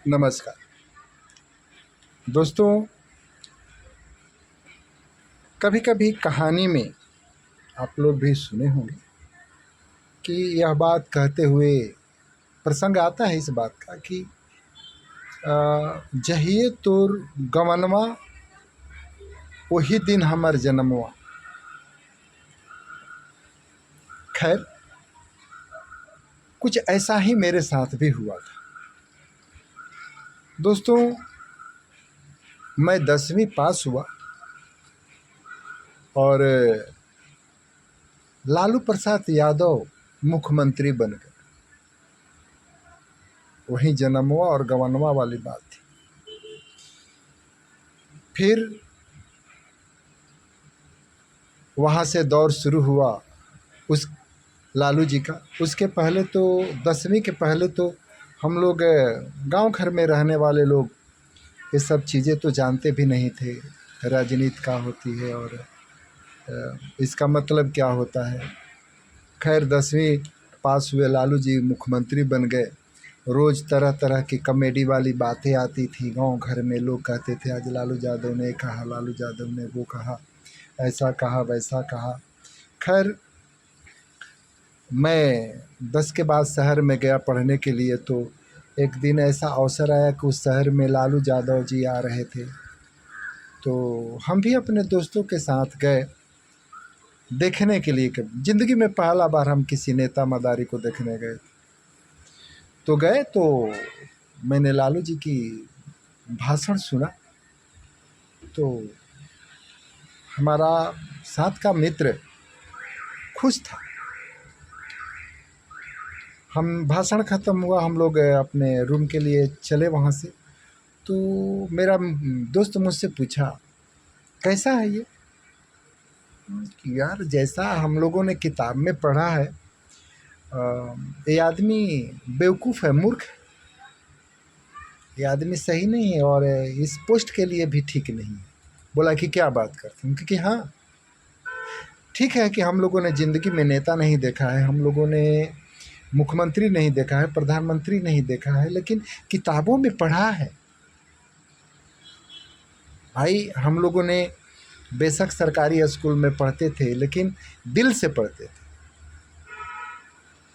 नमस्कार दोस्तों। कभी कभी कहानी में आप लोग भी सुने होंगे कि यह बात कहते हुए प्रसंग आता है इस बात का कि जहिए तोर गवनवा वही दिन हमर जन्मवा। खैर, कुछ ऐसा ही मेरे साथ भी हुआ था दोस्तों। मैं 10वीं पास हुआ और लालू प्रसाद यादव मुख्यमंत्री बन गए। वही जन्मवा और गवनवा वाली बात थी। फिर वहाँ से दौर शुरू हुआ उस लालू जी का। उसके पहले तो 10वीं के पहले तो हम लोग गांव घर में रहने वाले लोग ये सब चीज़ें तो जानते भी नहीं थे। राजनीति क्या होती है और इसका मतलब क्या होता है। खैर, 10वीं पास हुए, लालू जी मुख्यमंत्री बन गए। रोज़ तरह तरह की कॉमेडी वाली बातें आती थी। गांव घर में लोग कहते थे आज लालू यादव ने कहा, लालू यादव ने वो कहा, ऐसा कहा, वैसा कहा। खैर, मैं 10 के बाद शहर में गया पढ़ने के लिए। तो एक दिन ऐसा अवसर आया कि उस शहर में लालू यादव जी आ रहे थे। तो हम भी अपने दोस्तों के साथ गए देखने के लिए कि ज़िंदगी में पहला बार हम किसी नेता मदारी को देखने गए। तो गए तो मैंने लालू जी की भाषण सुना। तो हमारा साथ का मित्र खुश था। हम भाषण ख़त्म हुआ, हम लोग अपने रूम के लिए चले वहाँ से। तो मेरा दोस्त मुझसे पूछा कैसा है ये। कि यार, जैसा हम लोगों ने किताब में पढ़ा है, ये आदमी बेवकूफ़ है, मूर्ख है, ये आदमी सही नहीं है और इस पोस्ट के लिए भी ठीक नहीं है। बोला कि क्या बात करते हैं। क्योंकि हाँ, ठीक है कि हम लोगों ने ज़िंदगी में नेता नहीं देखा है, हम लोगों ने मुख्यमंत्री नहीं देखा है, प्रधानमंत्री नहीं देखा है, लेकिन किताबों में पढ़ा है। भाई, हम लोगों ने बेशक सरकारी स्कूल में पढ़ते थे, लेकिन दिल से पढ़ते थे।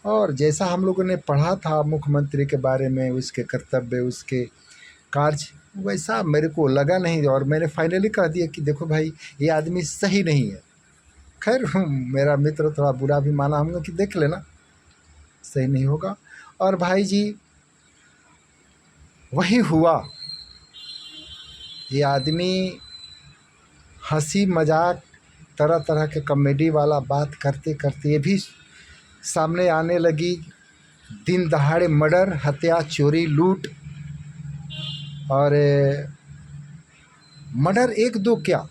और जैसा हम लोगों ने पढ़ा था मुख्यमंत्री के बारे में, उसके कर्तव्य, उसके कार्य, वैसा मेरे को लगा नहीं। और मैंने फाइनली कह दिया कि देखो भाई, ये आदमी सही नहीं है। खैर, मेरा मित्र थोड़ा बुरा भी माना हमने कि देख लेना, सही नहीं होगा। और भाई जी, वही हुआ। ये आदमी हंसी मजाक, तरह तरह के कॉमेडी वाला बात करते करते ये भी सामने आने लगी। दिन दहाड़े मर्डर, हत्या, चोरी, लूट। और मर्डर एक दो क्या,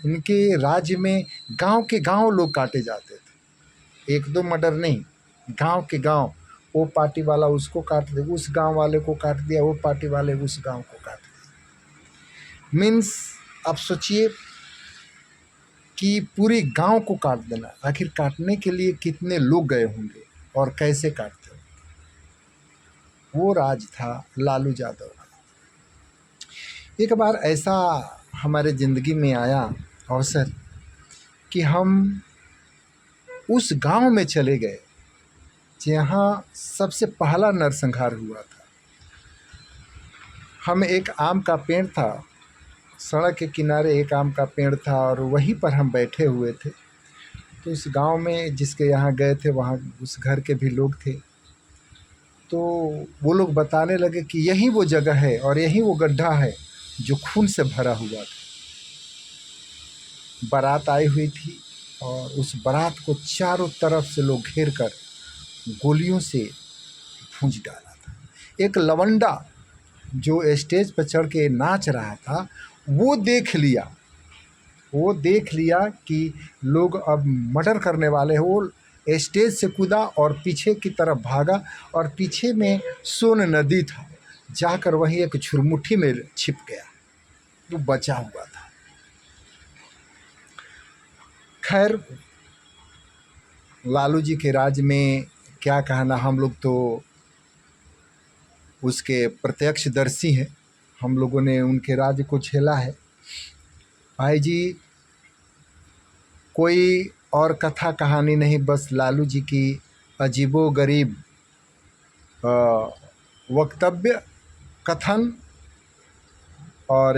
इनके राज्य में गांव के गांव लोग काटे जाते थे। एक दो मर्डर नहीं, गांव के गांव। वो पार्टी वाला उसको काट दे, उस गांव वाले को काट दिया, वो पार्टी वाले उस गांव को काट दिया। मीन्स आप सोचिए कि पूरे गांव को काट देना। आखिर काटने के लिए कितने लोग गए होंगे और कैसे काटते होंगे। वो राज था लालू यादव का। एक बार ऐसा हमारे ज़िंदगी में आया अवसर कि हम उस गांव में चले गए जहाँ सबसे पहला नरसंहार हुआ था। हम एक आम का पेड़ था, सड़क के किनारे एक आम का पेड़ था और वहीं पर हम बैठे हुए थे। तो उस गांव में जिसके यहाँ गए थे, वहाँ उस घर के भी लोग थे। तो वो लोग बताने लगे कि यही वो जगह है और यही वो गड्ढा है जो खून से भरा हुआ था। बारात आई हुई थी और उस बारात को चारों तरफ से लोग घेर कर गोलियों से भूंज डाला था। एक लवंडा जो स्टेज पर चढ़ के नाच रहा था, वो देख लिया कि लोग अब मर्डर करने वाले हैं। वो स्टेज से कूदा और पीछे की तरफ भागा और पीछे में सोन नदी था, जाकर वहीं एक झुरमुट्ठी में छिप गया। वो बचा हुआ था। खैर, लालू जी के राज में क्या कहना, हम लोग तो उसके प्रत्यक्षदर्शी हैं। हम लोगों ने उनके राज्य को झेला है। भाई जी, कोई और कथा कहानी नहीं, बस लालू जी की अजीबोगरीब वक्तव्य, कथन और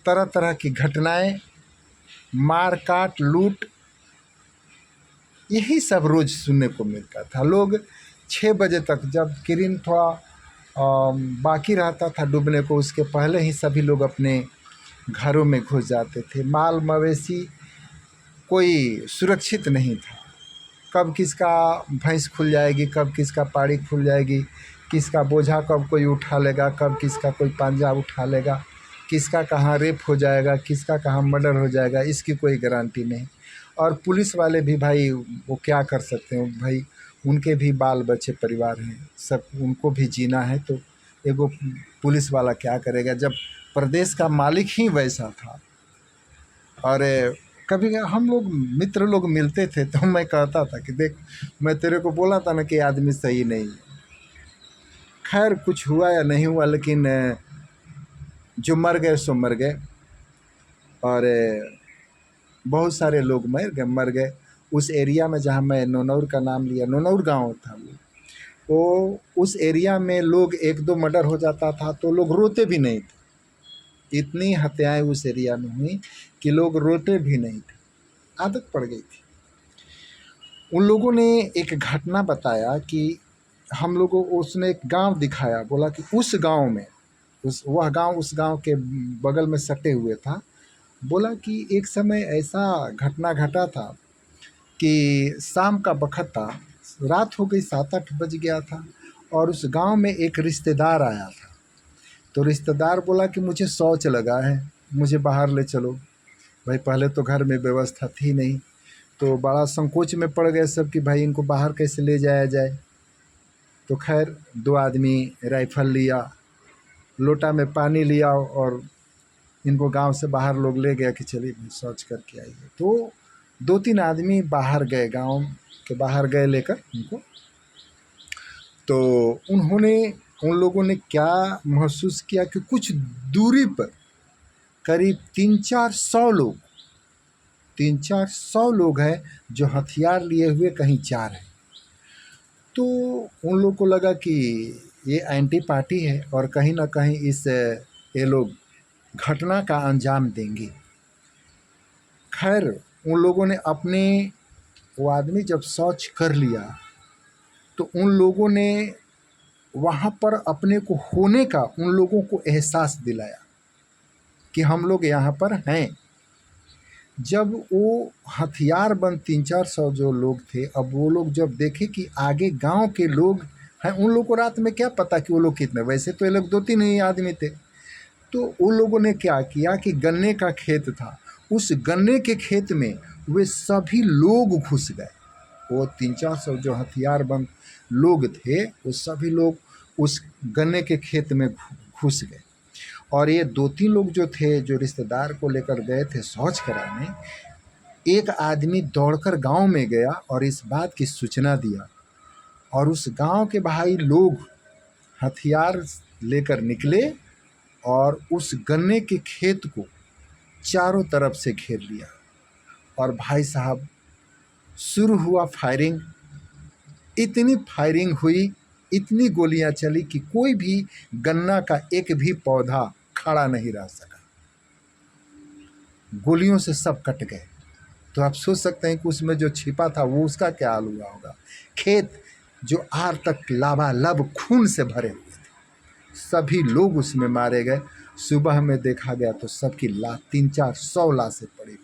तरह तरह की घटनाएं, मार काट, लूट, यही सब रोज़ सुनने को मिलता था। लोग 6 बजे तक, जब किरण थोड़ा बाकी रहता था डूबने को, उसके पहले ही सभी लोग अपने घरों में घुस जाते थे। माल मवेशी कोई सुरक्षित नहीं था। कब किसका भैंस खुल जाएगी, कब किसका पाड़ी खुल जाएगी, किसका बोझा कब कोई उठा लेगा, कब किसका कोई पांजा उठा लेगा, किसका कहाँ रेप हो जाएगा, किसका कहाँ मर्डर हो जाएगा, इसकी कोई गारंटी नहीं। और पुलिस वाले भी भाई वो क्या कर सकते हैं भाई, उनके भी बाल बच्चे परिवार हैं, सब उनको भी जीना है। तो एगो पुलिस वाला क्या करेगा जब प्रदेश का मालिक ही वैसा था। और कभी हम लोग मित्र लोग मिलते थे तो मैं कहता था कि देख, मैं तेरे को बोला था ना कि आदमी सही नहीं है। खैर कुछ हुआ या नहीं हुआ, लेकिन जो मर गए सो मर गए, और बहुत सारे लोग मर गए। उस एरिया में जहाँ मैं नौनौर का नाम लिया, नौनौर गांव था वो उस एरिया में लोग 1-2 मर्डर हो जाता था तो लोग रोते भी नहीं थे। इतनी हत्याएं उस एरिया में हुई कि लोग रोते भी नहीं थे, आदत पड़ गई थी। उन लोगों ने एक घटना बताया कि हम लोगों को उसने एक गांव दिखाया, बोला कि उस गांव में उस गांव के बगल में सटे हुए था। बोला कि एक समय ऐसा घटना घटा था कि शाम का वक़्त था, रात हो गई, 7-8 बज गया था, और उस गांव में एक रिश्तेदार आया था। तो रिश्तेदार बोला कि मुझे शौच लगा है, मुझे बाहर ले चलो। भाई पहले तो घर में व्यवस्था थी नहीं, तो बड़ा संकोच में पड़ गए सब कि भाई इनको बाहर कैसे ले जाया जाए। तो खैर 2 आदमी राइफल लिया, लोटा में पानी लिया और इनको गांव से बाहर लोग ले गया कि चलिए भाई शौच करके आइए। तो 2-3 आदमी बाहर गए, गांव के बाहर गए लेकर उनको। तो उन्होंने उन लोगों ने क्या महसूस किया कि कुछ दूरी पर करीब 300-400 लोग हैं जो हथियार लिए हुए कहीं जा रहे हैं। तो उन लोगों को लगा कि ये एंटी पार्टी है और कहीं ना कहीं ये लोग घटना का अंजाम देंगे। खैर उन लोगों ने वो आदमी जब शौच कर लिया तो उन लोगों ने वहाँ पर अपने को होने का उन लोगों को एहसास दिलाया कि हम लोग यहाँ पर हैं। जब वो हथियारबंद 300-400 जो लोग थे, अब वो लोग जब देखे कि आगे गांव के लोग हैं, उन लोगों को रात में क्या पता कि वो लोग कितने, वैसे तो ये लोग 2-3 ही आदमी थे। तो उन लोगों ने क्या किया कि गन्ने का खेत था, उस गन्ने के खेत में वे सभी लोग घुस गए। वो 300-400 जो हथियारबंद लोग थे वो सभी लोग उस गन्ने के खेत में घुस गए। और ये 2-3 लोग जो थे, जो रिश्तेदार को लेकर गए थे शौच कराने, एक आदमी दौड़कर गांव में गया और इस बात की सूचना दिया, और उस गांव के भाई लोग हथियार लेकर निकले और उस गन्ने के खेत को चारों तरफ से घेर लिया। और भाई साहब शुरू हुआ फायरिंग। इतनी फायरिंग हुई, इतनी गोलियां चली कि कोई भी गन्ना का एक भी पौधा खड़ा नहीं रह सका, गोलियों से सब कट गए। तो आप सोच सकते हैं कि उसमें जो छिपा था वो उसका क्या हाल हुआ होगा। खेत जो आर तक लबालब खून से भरे हुए थे, सभी लोग उसमें मारे गए। सुबह में देखा गया तो सबकी 300-400 लाशें पड़ी हुई,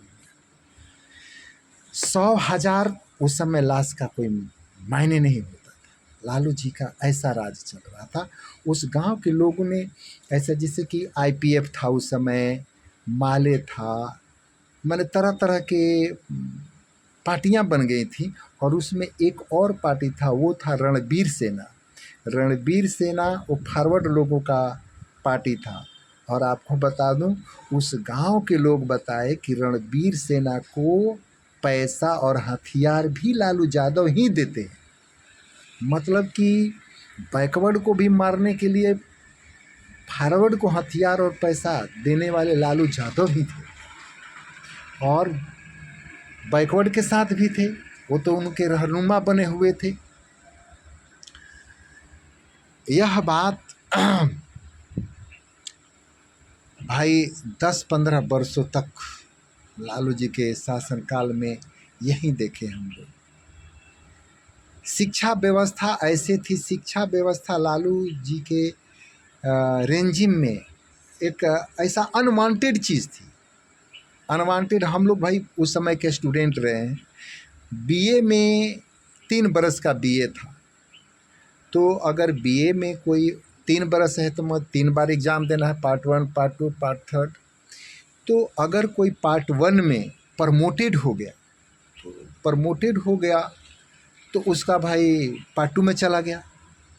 100,000 उस समय लाश का कोई मायने नहीं होता था। लालू जी का ऐसा राज चल रहा था। उस गांव के लोगों ने ऐसा, जैसे कि IPF था उस समय, माले था, मैंने तरह तरह के पार्टियां बन गई थी। और उसमें एक और पार्टी था, वो था रणबीर सेना। रणबीर सेना वो फॉरवर्ड लोगों का पार्टी था। और आपको बता दूं, उस गांव के लोग बताए कि रणबीर सेना को पैसा और हथियार भी लालू यादव ही देते हैं। मतलब कि बैकवर्ड को भी मारने के लिए फॉरवर्ड को हथियार और पैसा देने वाले लालू यादव ही थे, और बैकवर्ड के साथ भी थे, वो तो उनके रहनुमा बने हुए थे। यह बात भाई 10-15 वर्षों तक लालू जी के शासनकाल में यही देखे हम लोग। शिक्षा व्यवस्था ऐसे थी, शिक्षा व्यवस्था लालू जी के रेंजिम में एक ऐसा अनवांटेड चीज़ थी, अनवांटेड। हम लोग भाई उस समय के स्टूडेंट रहे हैं। बीए में 3 बरस का बीए था, तो अगर बीए में कोई 3 बरस है तो मैं 3 बार एग्ज़ाम देना है, पार्ट 1, पार्ट 2, पार्ट 3। तो अगर कोई पार्ट 1 में प्रमोटेड हो गया तो उसका भाई पार्ट 2 में चला गया,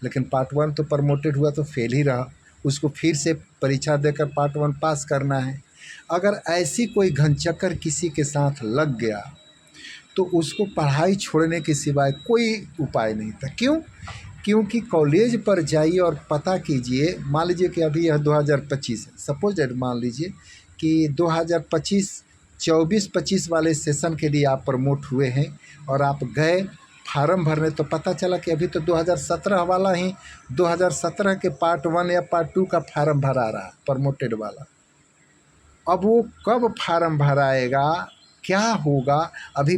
लेकिन पार्ट 1 तो प्रमोटेड हुआ तो फेल ही रहा, उसको फिर से परीक्षा देकर पार्ट 1 पास करना है। अगर ऐसी कोई घनचक्कर किसी के साथ लग गया तो उसको पढ़ाई छोड़ने के सिवाय कोई उपाय नहीं था। क्यों? क्योंकि कॉलेज पर जाइए और पता कीजिए, मान लीजिए कि अभी यह 2025 है, सपोज दैट मान लीजिए कि 2025 24-25 वाले सेशन के लिए आप प्रमोट हुए हैं और आप गए फार्म भरने, तो पता चला कि अभी तो 2017 वाला ही 2017 के पार्ट 1 या पार्ट 2 का फार्म भरा रहा है प्रमोटेड वाला। अब वो कब फार्म भराएगा, क्या होगा, अभी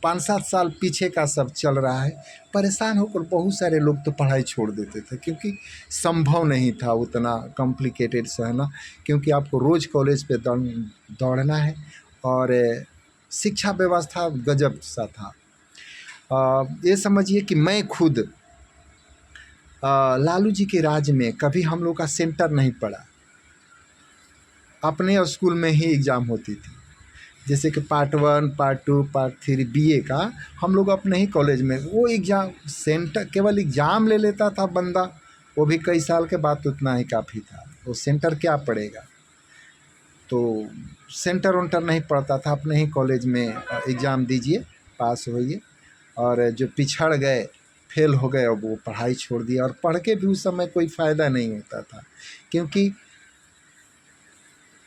5-7 साल पीछे का सब चल रहा है। परेशान होकर बहुत सारे लोग तो पढ़ाई छोड़ देते थे, क्योंकि संभव नहीं था उतना कॉम्प्लिकेटेड सहना, क्योंकि आपको रोज़ कॉलेज पे दौड़ना है, और शिक्षा व्यवस्था गजब सा था। ये समझिए कि मैं खुद लालू जी के राज में कभी हम लोग का सेंटर नहीं पड़ा, अपने स्कूल में ही एग्ज़ाम होती थी। जैसे कि पार्ट 1, पार्ट 2, पार्ट 3 बीए का हम लोग अपने ही कॉलेज में, वो एग्ज़ाम सेंटर केवल एग्ज़ाम ले लेता था बंदा, वो भी कई साल के बाद, उतना ही काफ़ी था। वो सेंटर क्या पड़ेगा, तो सेंटर उंटर नहीं पड़ता था, अपने ही कॉलेज में एग्ज़ाम दीजिए, पास होइए। और जो पिछड़ गए, फेल हो गए, अब वो पढ़ाई छोड़ दिया, और पढ़ के भी उस समय कोई फ़ायदा नहीं होता था, क्योंकि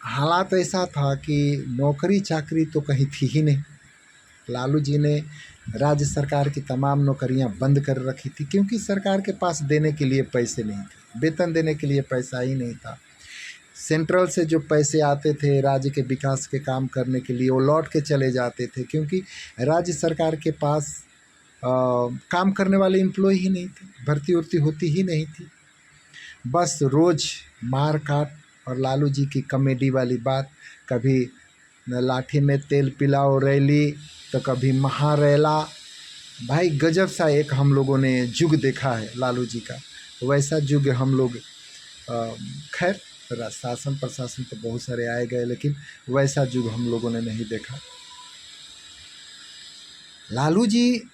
हालात ऐसा था कि नौकरी चाकरी तो कहीं थी ही नहीं। लालू जी ने राज्य सरकार की तमाम नौकरियां बंद कर रखी थी, क्योंकि सरकार के पास देने के लिए पैसे नहीं थे, वेतन देने के लिए पैसा ही नहीं था। सेंट्रल से जो पैसे आते थे राज्य के विकास के काम करने के लिए, वो लौट के चले जाते थे, क्योंकि राज्य सरकार के पास काम करने वाले एम्प्लॉय ही नहीं थे, भर्ती उर्ती होती ही नहीं थी। बस रोज़ मार काट, और लालू जी की कॉमेडी वाली बात, कभी लाठी में तेल पिलाओ रैली, तो कभी महारैला। भाई गजब सा एक हम लोगों ने युग देखा है लालू जी का। वैसा युग हम लोग खैर शासन प्रशासन तो बहुत सारे आए गए, लेकिन वैसा युग हम लोगों ने नहीं देखा। लालू जी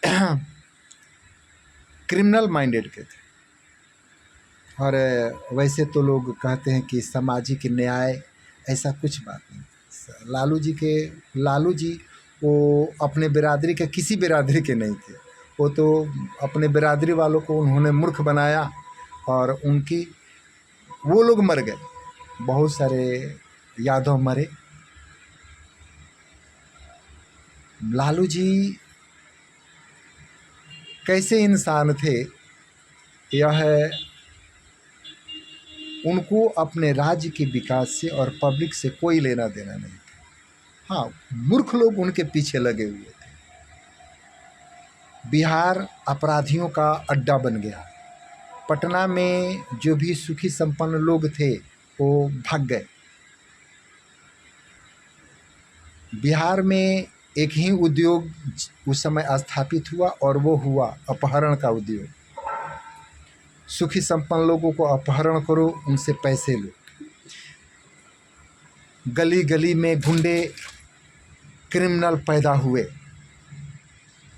क्रिमिनल माइंडेड के थे, और वैसे तो लोग कहते हैं कि सामाजिक न्याय, ऐसा कुछ बात नहीं। लालू जी वो अपने बिरादरी के, किसी बिरादरी के नहीं थे, वो तो अपने बिरादरी वालों को उन्होंने मूर्ख बनाया, और उनकी वो लोग मर गए, बहुत सारे यादव मरे। लालू जी कैसे इंसान थे, यह उनको अपने राज्य के विकास से और पब्लिक से कोई लेना देना नहीं था। हाँ, मूर्ख लोग उनके पीछे लगे हुए थे। बिहार अपराधियों का अड्डा बन गया। पटना में जो भी सुखी संपन्न लोग थे वो भाग गए। बिहार में एक ही उद्योग उस समय स्थापित हुआ, और वो हुआ अपहरण का उद्योग। सुखी संपन्न लोगों को अपहरण करो, उनसे पैसे लो। गली गली में गुंडे क्रिमिनल पैदा हुए,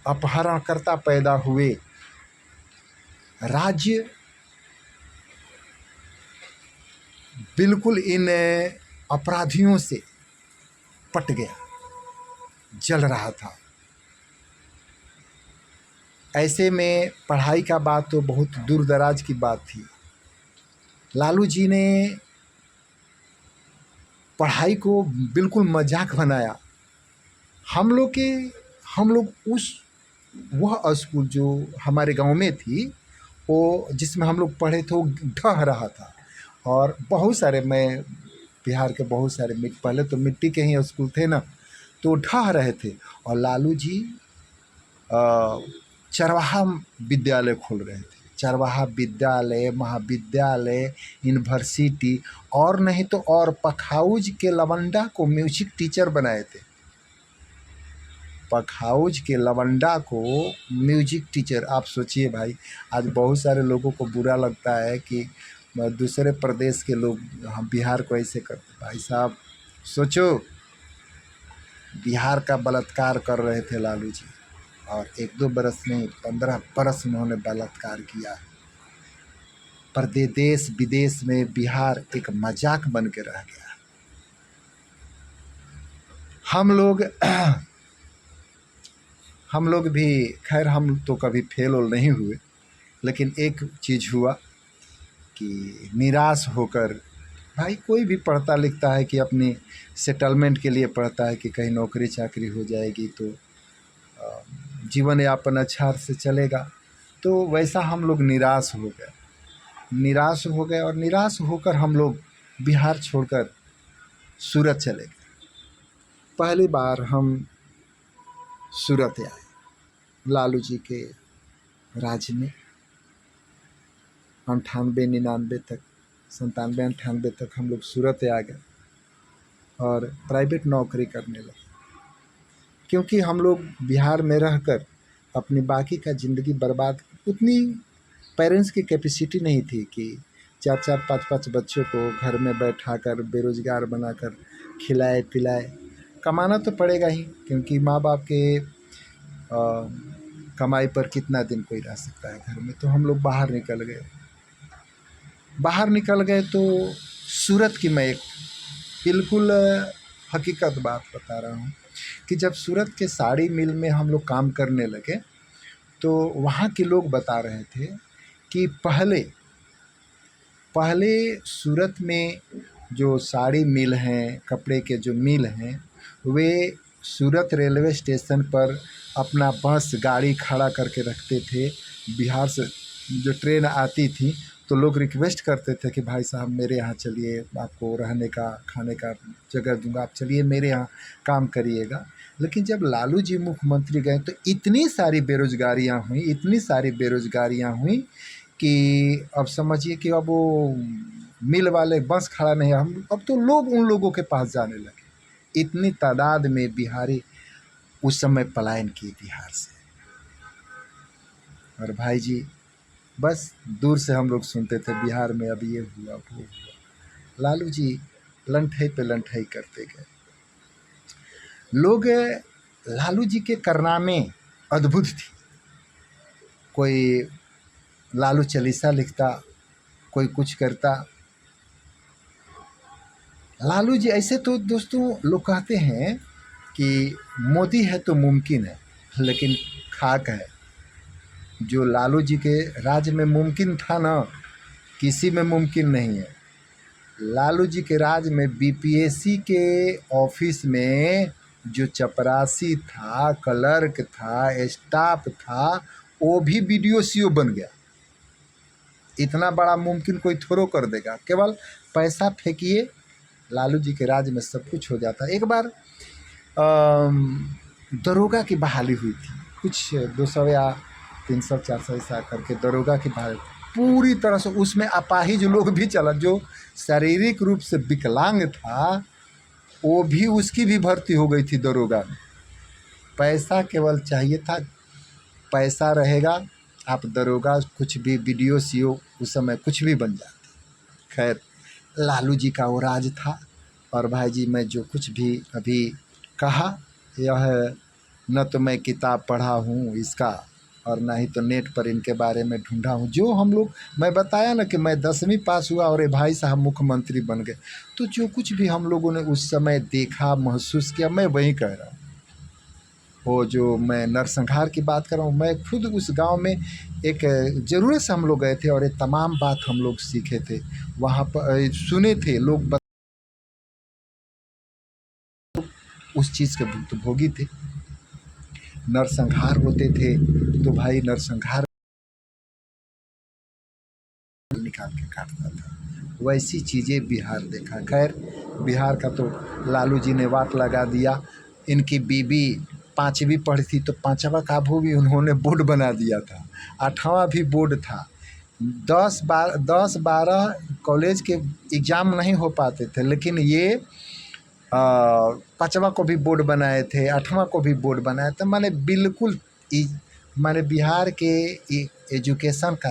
अपहरणकर्ता पैदा हुए। राज्य बिल्कुल इन अपराधियों से पट गया, जल रहा था। ऐसे में पढ़ाई का बात तो बहुत दूर दराज की बात थी। लालू जी ने पढ़ाई को बिल्कुल मजाक बनाया। हम लोग उस वह स्कूल जो हमारे गांव में थी, वो जिसमें हम लोग पढ़े थे, वो ढह रहा था। और बहुत सारे, मैं बिहार के बहुत सारे पहले तो मिट्टी के ही स्कूल थे ना, तो ढह रहे थे। और लालू जी चरवाहा विद्यालय खोल रहे थे। चरवाहा विद्यालय, महाविद्यालय, यूनिवर्सिटी, और नहीं तो और पखाउज के लवंडा को म्यूजिक टीचर बनाए थे। पखाउज के लवंडा को म्यूजिक टीचर। आप सोचिए भाई, आज बहुत सारे लोगों को बुरा लगता है कि दूसरे प्रदेश के लोग हम बिहार को ऐसे करते। भाई साहब सोचो, बिहार का बलात्कार कर रहे थे लालू जी, और 1-2 बरस नहीं, 15 बरस उन्होंने बलात्कार किया। पर देश विदेश में बिहार एक मजाक बन के रह गया। हम लोग भी, खैर हम तो कभी फेल और नहीं हुए, लेकिन एक चीज़ हुआ कि निराश होकर, भाई कोई भी पढ़ता लिखता है कि अपनी सेटलमेंट के लिए पढ़ता है कि कहीं नौकरी चाकरी हो जाएगी तो जीवन यापन अच्छा से चलेगा। तो वैसा हम लोग निराश हो गए और निराश होकर हम लोग बिहार छोड़कर सूरत चले गए। पहली बार हम सूरत आए लालू जी के राज में। 98-99 तक, 97-98 तक हम लोग सूरत आ गए और प्राइवेट नौकरी करने लगे, क्योंकि हम लोग बिहार में रहकर अपनी बाकी का ज़िंदगी बर्बाद, उतनी पेरेंट्स की कैपेसिटी नहीं थी कि 4-4, 5-5 बच्चों को घर में बैठाकर बेरोज़गार बनाकर खिलाए पिलाए। कमाना तो पड़ेगा ही, क्योंकि माँ बाप के कमाई पर कितना दिन कोई रह सकता है घर में। तो हम लोग बाहर निकल गए तो सूरत की मैं एक बिल्कुल हकीकत बात बता रहा हूँ कि जब सूरत के साड़ी मिल में हम लोग काम करने लगे तो वहाँ के लोग बता रहे थे कि पहले सूरत में जो साड़ी मिल हैं, कपड़े के जो मिल हैं, वे सूरत रेलवे स्टेशन पर अपना बस गाड़ी खड़ा करके रखते थे। बिहार से जो ट्रेन आती थी तो लोग रिक्वेस्ट करते थे कि भाई साहब मेरे यहाँ चलिए, आपको रहने का खाने का जगह दूंगा, आप चलिए मेरे यहाँ काम करिएगा। लेकिन जब लालू जी मुख्यमंत्री गए तो इतनी सारी बेरोजगारियाँ हुई कि अब समझिए कि अब वो मिल वाले बस खड़ा नहीं, हम अब तो लोग उन लोगों के पास जाने लगे। इतनी तादाद में बिहारी उस समय पलायन किए बिहार से। और भाई जी बस दूर से हम लोग सुनते थे बिहार में अब ये हुआ वो हुआ। लालू जी लंठई पे लंठई करते गए। लोग लालू जी के कारनामे अद्भुत थी। कोई लालू चालीसा लिखता, कोई कुछ करता। लालू जी ऐसे तो दोस्तों लोग कहते हैं कि मोदी है तो मुमकिन है, लेकिन खाक है। जो लालू जी के राज में मुमकिन था ना, किसी में मुमकिन नहीं है। लालू जी के राज में बीपीएससी के ऑफिस में जो चपरासी था, क्लर्क था, स्टाफ था, वो भी बीडीओ बन गया। इतना बड़ा मुमकिन कोई थोड़ो कर देगा। केवल पैसा फेंकिए, लालू जी के राज में सब कुछ हो जाता। एक बार दरोगा की बहाली हुई थी, कुछ 200 या 300 400 ऐसा करके दरोगा की बहाली पूरी तरह से। उसमें अपाहिज लोग भी चला, जो शारीरिक रूप से विकलांग था वो भी, उसकी भी भर्ती हो गई थी दरोगा में। पैसा केवल चाहिए था, पैसा रहेगा आप दरोगा, कुछ भी बीडीओ सीओ उस समय कुछ भी बन जाते। खैर लालू जी का वो राज था। और भाई जी मैं जो कुछ भी अभी कहा, यह न तो मैं किताब पढ़ा हूँ इसका, और ना ही तो नेट पर इनके बारे में ढूंढा हूँ। जो हम लोग, मैं बताया ना कि मैं 10वीं पास हुआ और ये भाई साहब मुख्यमंत्री बन गए, तो जो कुछ भी हम लोगों ने उस समय देखा महसूस किया, मैं वही कह रहा हूँ, वो जो मैं नरसंहार की बात कर रहा हूँ, मैं खुद उस गांव में एक ज़रूरत से हम लोग गए थे और ये तमाम बात हम लोग सीखे थे, वहाँ पर सुने थे, लोग उस चीज़ के भुक्तभोगी थे। नरसंहार होते थे तो भाई नरसंहार निकाल के काटता था। वैसी चीज़ें बिहार देखा। खैर बिहार का तो लालू जी ने वाट लगा दिया। इनकी बीबी 5वीं पढ़ी थी तो 5वां का भी उन्होंने बोर्ड बना दिया था, 8वां भी बोर्ड था। 10-12 कॉलेज के एग्ज़ाम नहीं हो पाते थे, लेकिन ये 5वां को भी बोर्ड बनाए थे, 8वां को भी बोर्ड बनाए थे। माने बिल्कुल माने बिहार के एजुकेशन का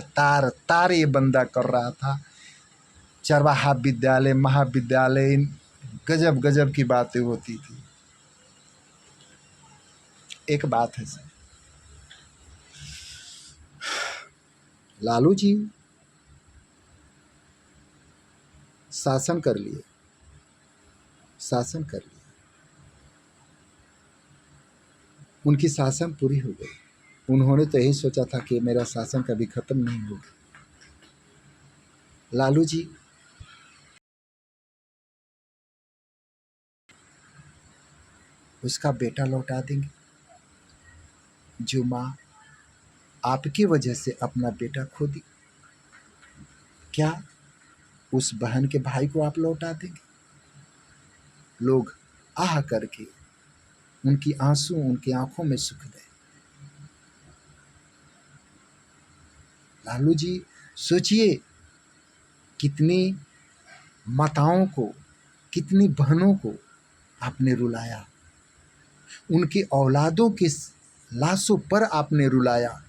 तार ये बंदा कर रहा था। चरवाहा विद्यालय, महाविद्यालय, गजब गजब की बातें होती थी। एक बात है सर, लालू जी शासन कर लिए, उनकी शासन पूरी हो गई। उन्होंने तो यही सोचा था कि मेरा शासन कभी खत्म नहीं होगा। लालू जी उसका बेटा लौटा देंगे, जो माँ आपकी वजह से अपना बेटा खो दी। क्या उस बहन के भाई को आप लौटा देंगे? लोग आह करके उनकी आंसू उनकी आंखों में सुख गए। लालू जी सोचिए, कितनी माताओं को, कितनी बहनों को आपने रुलाया, उनकी औलादों की लाशों पर आपने रुलाया,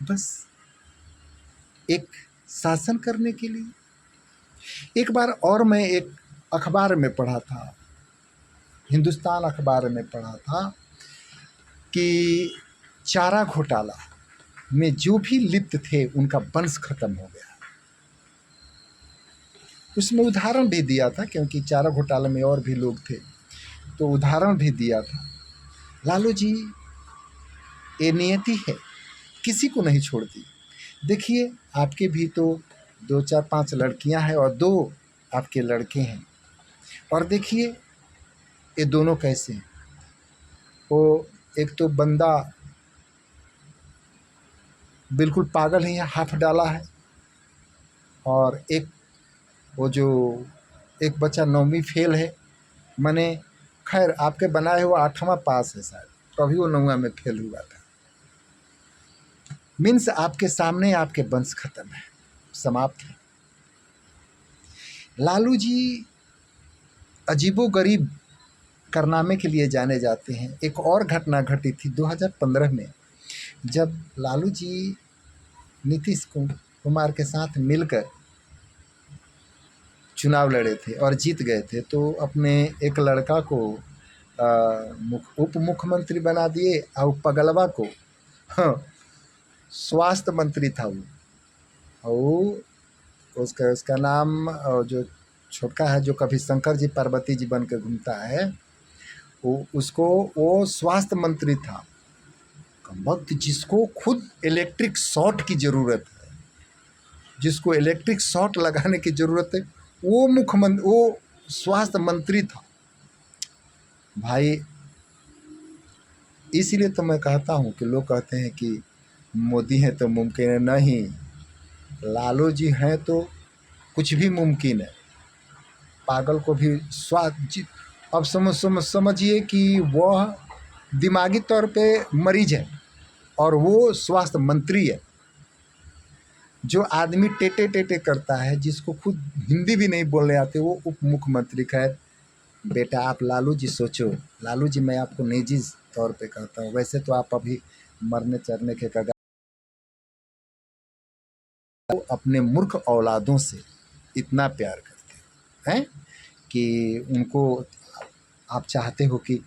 बस एक शासन करने के लिए। एक बार और मैं एक अखबार में पढ़ा था, हिंदुस्तान अखबार में पढ़ा था कि चारा घोटाला में जो भी लिप्त थे उनका वंश खत्म हो गया। उसमें उदाहरण भी दिया था, क्योंकि चारा घोटाला में और भी लोग थे, तो उदाहरण भी दिया था। लालू जी ये नियति है, किसी को नहीं छोड़ती। देखिए आपके भी तो 2-4-5 लड़कियां हैं और 2 आपके लड़के हैं, और देखिए ये दोनों कैसे हैं। वो एक तो बंदा बिल्कुल पागल ही है, हाफ डाला है, और एक वो जो एक बच्चा 9वीं फेल है। मैंने खैर आपके बनाए हुआ 8वां पास है शायद, तो अभी वो 9वां में फेल हुआ था। मीन्स आपके सामने आपके वंश खत्म है, समाप्त है। लालू जी अजीबोगरीब कारनामे के लिए जाने जाते हैं। एक और घटना घटी थी 2015 में, जब लालू जी नीतीश कुमार के साथ मिलकर चुनाव लड़े थे और जीत गए थे, तो अपने एक लड़का को उप मुख्यमंत्री बना दिए, और पगलवा को स्वास्थ्य मंत्री था वो, और उसका नाम जो छोटका है, जो कभी शंकर जी पार्वती जी बन के घूमता है, वो स्वास्थ्य मंत्री था। वक्त जिसको खुद इलेक्ट्रिक शॉट की ज़रूरत है, जिसको इलेक्ट्रिक शॉट लगाने की ज़रूरत है, वो स्वास्थ्य मंत्री था भाई। इसीलिए तो मैं कहता हूँ कि लोग कहते हैं कि मोदी हैं तो मुमकिन है, नहीं, लालू जी हैं तो कुछ भी मुमकिन है। पागल को भी अब समझिए कि वह दिमागी तौर पे मरीज है और वो स्वास्थ्य मंत्री है। जो आदमी टेटे टेटे करता है, जिसको खुद हिंदी भी नहीं बोलने आते, वो उप मुख्यमंत्री। खैर बेटा आप लालू जी सोचो, लालू जी मैं आपको निजी तौर पे कहता हूँ, वैसे तो आप अभी मरने चरने के कगार, अपने मूर्ख औलादों से इतना प्यार करते हैं कि उनको आप चाहते हो कि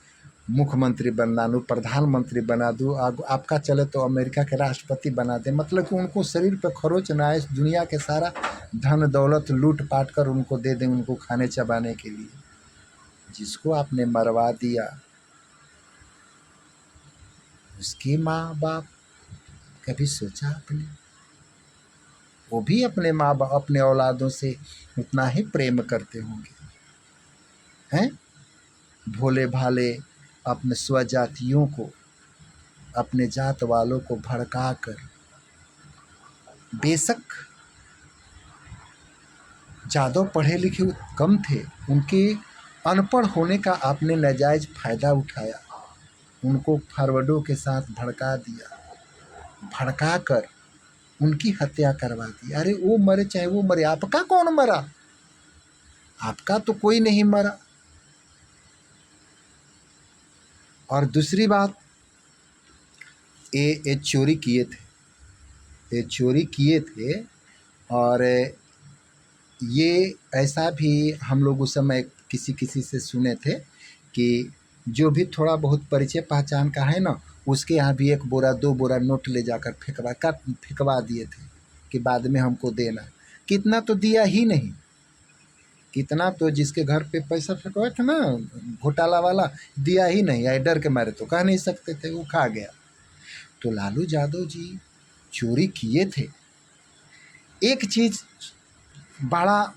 मुख्यमंत्री बना दूँ, प्रधानमंत्री बना दूँ, आपका चले तो अमेरिका के राष्ट्रपति बना दे। मतलब कि उनको शरीर पर खरोच ना आए, दुनिया के सारा धन दौलत लूट पाट कर उनको दे दें, उनको खाने चबाने के लिए। जिसको आपने मरवा दिया, उसके माँ बाप कभी सोचा आपने? वो भी अपने माँ बाप अपने औलादों से उतना ही प्रेम करते होंगे, हैं? भोले भाले अपने स्वजातियों को, अपने जात वालों को भड़का कर, बेशक ज़्यादा पढ़े लिखे कम थे, उनके अनपढ़ होने का आपने नाजायज़ फ़ायदा उठाया, उनको फॉरवर्डों के साथ भड़का दिया, भड़का कर उनकी हत्या करवा दी। अरे वो मरे चाहे वो मरे, आपका कौन मरा? आपका तो कोई नहीं मरा। और दूसरी बात, ये चोरी किए थे, ये चोरी किए थे। और ये ऐसा भी हम लोग उस समय किसी किसी से सुने थे कि जो भी थोड़ा बहुत परिचय पहचान का है ना, उसके यहाँ भी 1 बोरा 2 बोरा नोट ले जाकर फेंकवा दिए थे कि बाद में हमको देना। कितना तो दिया ही नहीं, कितना तो जिसके घर पे पैसा फेंकवाए थे ना घोटाला वाला, दिया ही नहीं। या डर के मारे तो कह नहीं सकते थे, वो खा गया। तो लालू यादव जी चोरी किए थे। एक चीज़ बड़ा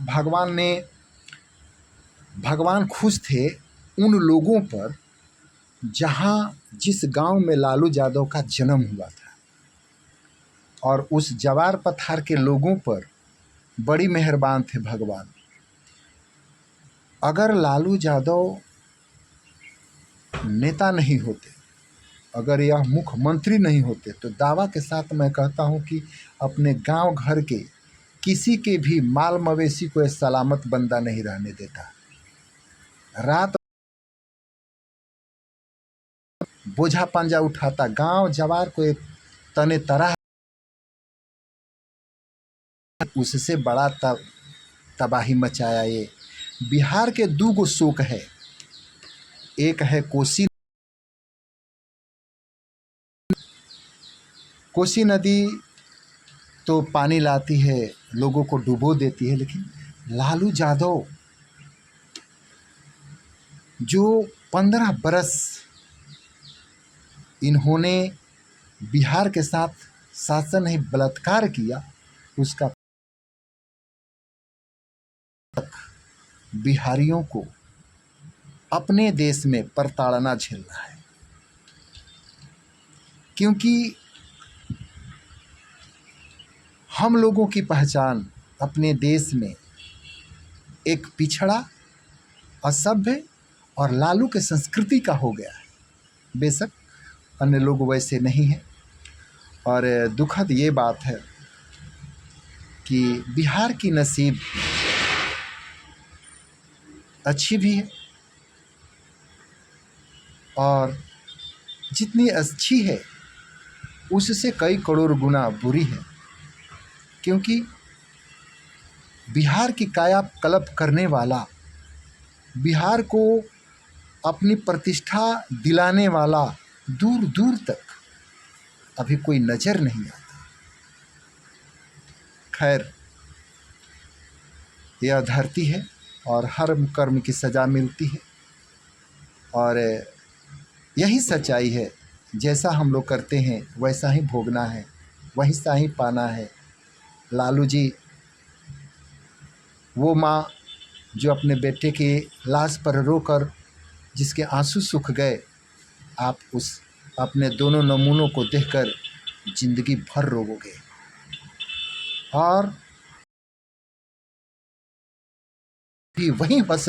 भगवान खुश थे उन लोगों पर जहाँ जिस गांव में लालू यादव का जन्म हुआ था, और उस जवार पठार के लोगों पर बड़ी मेहरबान थे भगवान। अगर लालू यादव नेता नहीं होते, अगर यह मुख्यमंत्री नहीं होते, तो दावा के साथ मैं कहता हूं कि अपने गांव घर के किसी के भी माल मवेशी को सलामत बंदा नहीं रहने देता। रात बोझा पंजा उठाता, गांव जवार को एक तने तरह, उससे बड़ा तबाही मचाया। ये बिहार के 2 गो शोक है, एक है कोसी नदी तो पानी लाती है, लोगों को डुबो देती है, लेकिन लालू यादव जो 15 बरस इन्होंने बिहार के साथ शासन नहीं बलात्कार किया, उसका बिहारियों को अपने देश में प्रताड़ना झेलना है। क्योंकि हम लोगों की पहचान अपने देश में एक पिछड़ा, असभ्य और लालू के संस्कृति का हो गया है। बेशक अन्य लोग वैसे नहीं हैं। और दुखद ये बात है कि बिहार की नसीब अच्छी भी है, और जितनी अच्छी है उससे कई करोड़ गुना बुरी है। क्योंकि बिहार की काया कल्प करने वाला, बिहार को अपनी प्रतिष्ठा दिलाने वाला दूर दूर तक अभी कोई नज़र नहीं आता। खैर, यह धरती है और हर कर्म की सज़ा मिलती है, और यही सच्चाई है। जैसा हम लोग करते हैं वैसा ही भोगना है, वैसा ही पाना है। लालू जी, वो माँ जो अपने बेटे की लाश पर रोकर जिसके आंसू सूख गए, आप उस अपने दोनों नमूनों को देखकर जिंदगी भर रोओगे। और भी वहीं हंस